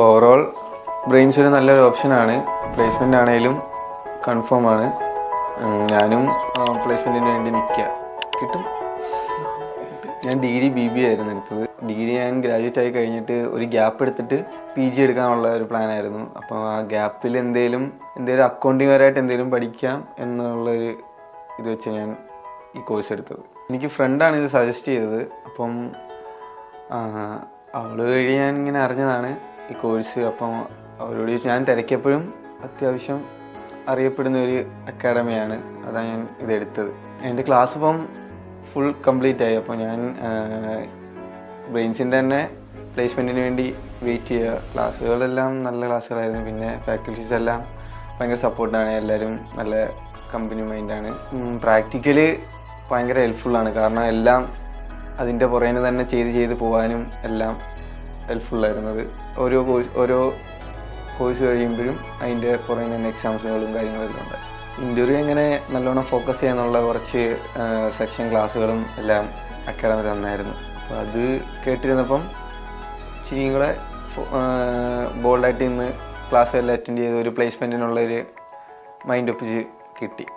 Overall brains ഒരു നല്ലൊരു ഓപ്ഷനാണ്. പ്ലേസ്മെൻ്റ് ആണെങ്കിലും കൺഫേം ആണ്. ഞാനും പ്ലേസ്മെൻറ്റിന് വേണ്ടി നിൽക്കുക. കിട്ടും. ഞാൻ ഡിഗ്രി BBA ആയിരുന്നു എടുത്തത്. ഡിഗ്രി ഞാൻ ഗ്രാജുവേറ്റ് ആയി കഴിഞ്ഞിട്ട് ഒരു ഗ്യാപ്പ് എടുത്തിട്ട് PG എടുക്കാനുള്ള ഒരു പ്ലാനായിരുന്നു. അപ്പോൾ ആ ഗ്യാപ്പിൽ എന്തെങ്കിലും അക്കൗണ്ടിങ് പരമായിട്ട് എന്തെങ്കിലും പഠിക്കാം എന്നുള്ളൊരു ഇത് വെച്ച് ഞാൻ ഈ കോഴ്സ് എടുത്തത്. എനിക്ക് ഫ്രണ്ടാണ് ഇത് സജസ്റ്റ് ചെയ്തത്. അപ്പം അവൾ വഴി ഞാൻ ഇങ്ങനെ അറിഞ്ഞതാണ് ഈ കോഴ്സ്. അപ്പം അവരോട് ഞാൻ തിരക്കിയപ്പോഴും അത്യാവശ്യം അറിയപ്പെടുന്ന ഒരു അക്കാഡമിയാണ്. അതാണ് ഞാൻ ഇതെടുത്തത്. എൻ്റെ ക്ലാസ് ഇപ്പം ഫുൾ കംപ്ലീറ്റ് ആയി. അപ്പോൾ ഞാൻ ബ്രെയിൻസിൻ്റെ തന്നെ പ്ലേസ്മെൻറ്റിന് വേണ്ടി വെയിറ്റ് ചെയ്യുക. ക്ലാസ്സുകളെല്ലാം നല്ല ക്ലാസ്സുകളായിരുന്നു. പിന്നെ ഫാക്കൽറ്റീസ് എല്ലാം ഭയങ്കര സപ്പോർട്ടാണ്. എല്ലാവരും നല്ല കമ്പനി മൈൻഡാണ്. പ്രാക്ടിക്കല് ഭയങ്കര ഹെൽപ്ഫുള്ളാണ്. കാരണം എല്ലാം അതിൻ്റെ പുറകിന് തന്നെ ചെയ്ത് പോകാനും എല്ലാം ഹെൽപ്ഫുള്ളായിരുന്നത്. ഓരോ കോഴ്സ് കഴിയുമ്പോഴും അതിൻ്റെ പുറകിന് തന്നെ എക്സാംസുകളും കാര്യങ്ങളെല്ലാം ഉണ്ട്. ഇൻ്റർവ്യൂ എങ്ങനെ നല്ലോണം ഫോക്കസ് ചെയ്യാനുള്ള കുറച്ച് സെക്ഷൻ ക്ലാസ്സുകളും എല്ലാം അക്കാഡമി തന്നായിരുന്നു. അപ്പോൾ അത് കേട്ടിരുന്നപ്പം ഇച്ചിരിയും കൂടെ ബോൾഡായിട്ട് ഇന്ന് ക്ലാസ്സുകളിൽ അറ്റൻഡ് ചെയ്ത് ഒരു പ്ലേസ്മെൻറ്റിനുള്ളൊരു മൈൻഡ് ഒപ്പിച്ച് കിട്ടി.